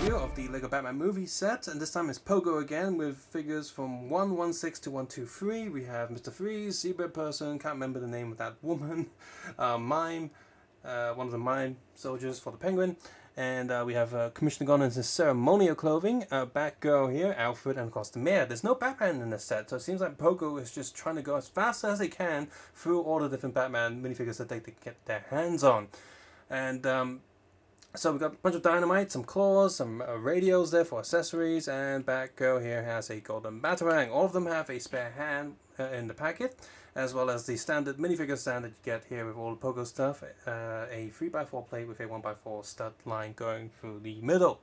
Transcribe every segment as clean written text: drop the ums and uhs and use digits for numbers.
review of the LEGO Batman movie set, and this time it's Pogo again with figures from 116 to 123. We have Mr. Freeze, Zebra Person, can't remember the name of that woman, Mime, one of the Mime soldiers for the Penguin, and we have Commissioner Gordon in his ceremonial clothing, Batgirl here, Alfred, and of course the Mayor. There's no Batman in this set, so it seems like Pogo is just trying to go as fast as they can through all the different Batman minifigures that they can get their hands on. And so we've got a bunch of dynamite, some claws, some radios there for accessories, and Batgirl here has a golden batarang. All of them have a spare hand in the packet, as well as the standard minifigure stand that you get here with all the Pogo stuff, a 3x4 plate with a 1x4 stud line going through the middle.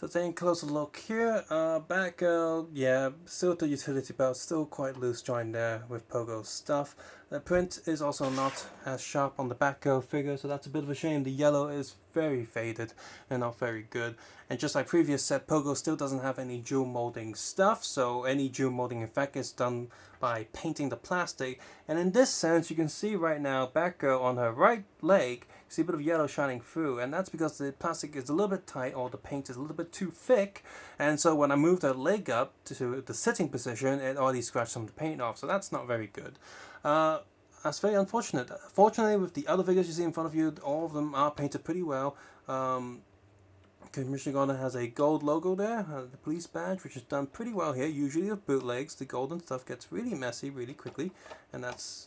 So taking a closer look here, Batgirl, yeah, still the utility belt, still quite loose joined there with Pogo stuff. The print is also not as sharp on the Batgirl figure, so that's a bit of a shame. The yellow is very faded and not very good. And just like previous set, Pogo still doesn't have any jewel molding stuff, so any jewel molding effect is done by painting the plastic. And in this sense, you can see right now Batgirl on her right leg, you see a bit of yellow shining through, and that's because the plastic is a little bit tight or the paint is a little bit too thick, and so when I moved her leg up to the sitting position, it already scratched some of the paint off, so that's not very good. That's very unfortunate. Fortunately, with the other figures you see in front of you, all of them are painted pretty well. Commissioner Gordon has a gold logo there, the police badge, which is done pretty well here. Usually with bootlegs, the golden stuff gets really messy really quickly, and that's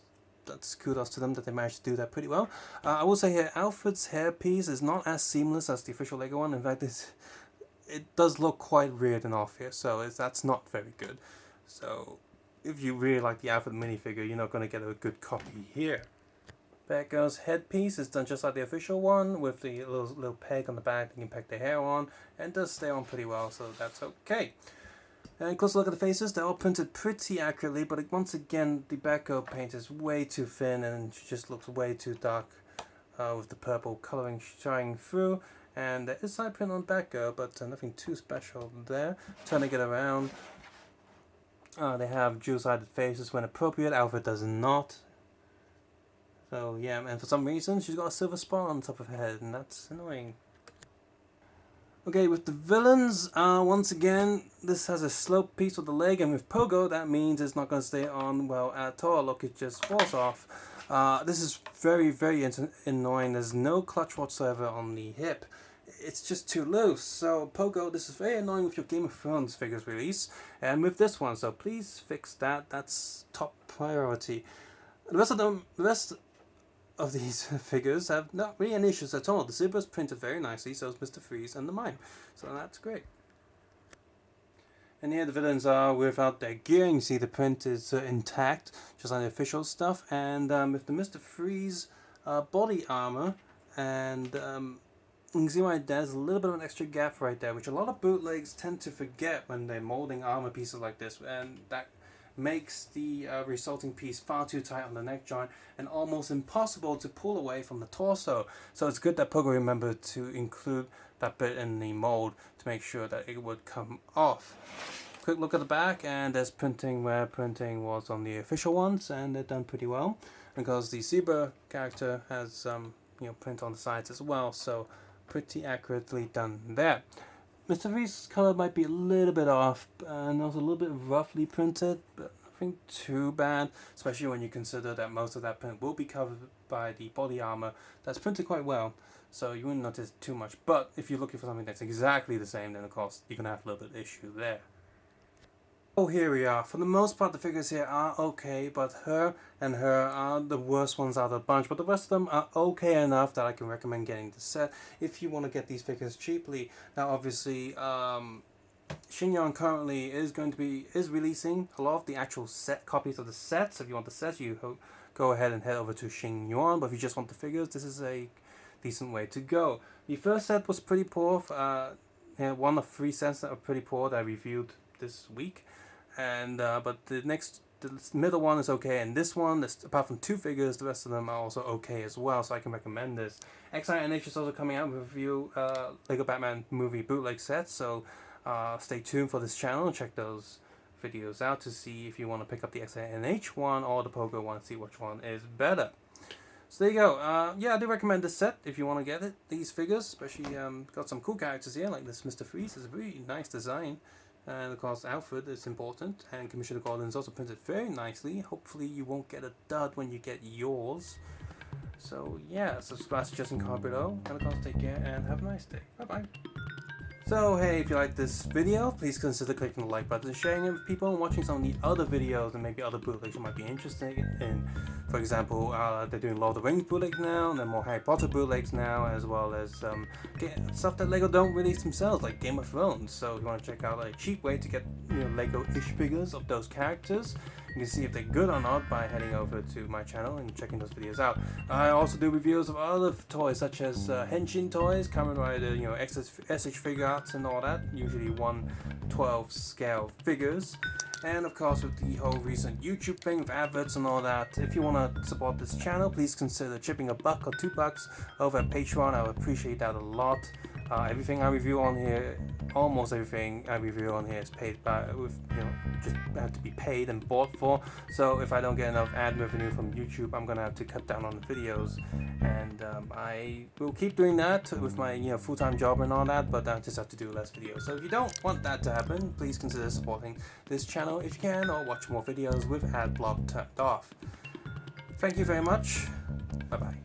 kudos to them that they managed to do that pretty well. I will say here, Alfred's hairpiece is not as seamless as the official LEGO one. In fact, it does look quite weird and off here, so that's not very good. So if you really like the Alfred minifigure, you're not going to get a good copy here. Batgirl's headpiece is done just like the official one, with the little peg on the back that you can peg the hair on, and does stay on pretty well, so that's okay. And close look at the faces, they're all printed pretty accurately, but once again, the Batgirl paint is way too thin and she just looks way too dark with the purple colouring shining through. And there is side print on Batgirl, but nothing too special there. Turning it around, they have dual-sided faces when appropriate. Alfred does not. So yeah, and for some reason she's got a silver spot on top of her head, and that's annoying. Okay, with the villains, once again, this has a slope piece with the leg, and with Pogo, that means it's not going to stay on well at all. Look, it just falls off. This is very, very annoying. There's no clutch whatsoever on the hip. It's just too loose. So Pogo, this is very annoying with your Game of Thrones figures release, and with this one, so please fix that. That's top priority. The rest of these figures have not really any issues at all. The Zebra's printed very nicely, so is Mr. Freeze and the Mime. So that's great. And here the villains are without their gear. You see the print is intact, just like the official stuff. And with the Mr. Freeze body armor, and you can see right there's a little bit of an extra gap right there, which a lot of bootlegs tend to forget when they're molding armor pieces like this, and that makes the resulting piece far too tight on the neck joint and almost impossible to pull away from the torso. So it's good that Pogo remembered to include that bit in the mold to make sure that it would come off. Quick look at the back, and there's printing where printing was on the official ones, and they're done pretty well because the zebra character has print on the sides as well, so pretty accurately done there. Mr. Freeze's color might be a little bit off and also a little bit roughly printed, but nothing too bad, especially when you consider that most of that print will be covered by the body armor that's printed quite well, so you wouldn't notice too much. But if you're looking for something that's exactly the same, then of course you're going to have a little bit of issue there. Oh, here we are. For the most part, the figures here are okay, but her and her are the worst ones out of the bunch. But the rest of them are okay enough that I can recommend getting the set if you want to get these figures cheaply. Now, obviously, Shin-Yon currently is releasing a lot of the actual set copies of the sets. If you want the sets, you go ahead and head over to Shin-Yon. But if you just want the figures, this is a decent way to go. The first set was pretty poor. One of 3 sets that are pretty poor that I reviewed this week. And but the middle one is okay, and this one, apart from 2 figures, the rest of them are also okay as well, so I can recommend this. XINH is also coming out with a few LEGO Batman movie bootleg sets, so stay tuned for this channel and check those videos out to see if you want to pick up the XINH one or the Pogo one, see which one is better. So there you go. Yeah, I do recommend this set if you want to get it. These figures, especially, got some cool characters here, like this Mr. Freeze. It's a really nice design. And of course, Alfred is important. And Commissioner Gordon's also printed very nicely. Hopefully you won't get a dud when you get yours. So yeah, subscribe, suggestion card below. And of course, take care and have a nice day. Bye-bye. So hey, if you like this video, please consider clicking the like button, sharing it with people, and watching some of the other videos and maybe other bootlegs you might be interested in. For example, they're doing Lord of the Rings bootlegs now, and then more Harry Potter bootlegs now, as well as stuff that LEGO don't release themselves, like Game of Thrones. So if you want to check out a cheap way to get LEGO-ish figures of those characters, you can see if they're good or not by heading over to my channel and checking those videos out. I also do reviews of other toys such as Henshin toys, Kamen Rider, SH figure arts and all that, usually 1/12 scale figures. And of course, with the whole recent YouTube thing with adverts and all that, if you want to support this channel, please consider chipping $1 or $2 over at Patreon. I would appreciate that a lot. Everything I review on here, almost everything I review on here is paid by, just have to be paid and bought for. So if I don't get enough ad revenue from YouTube, I'm gonna have to cut down on the videos, and I will keep doing that with my full-time job and all that. But I just have to do less videos. So if you don't want that to happen, please consider supporting this channel if you can, or watch more videos with ad block turned off. Thank you very much. Bye bye.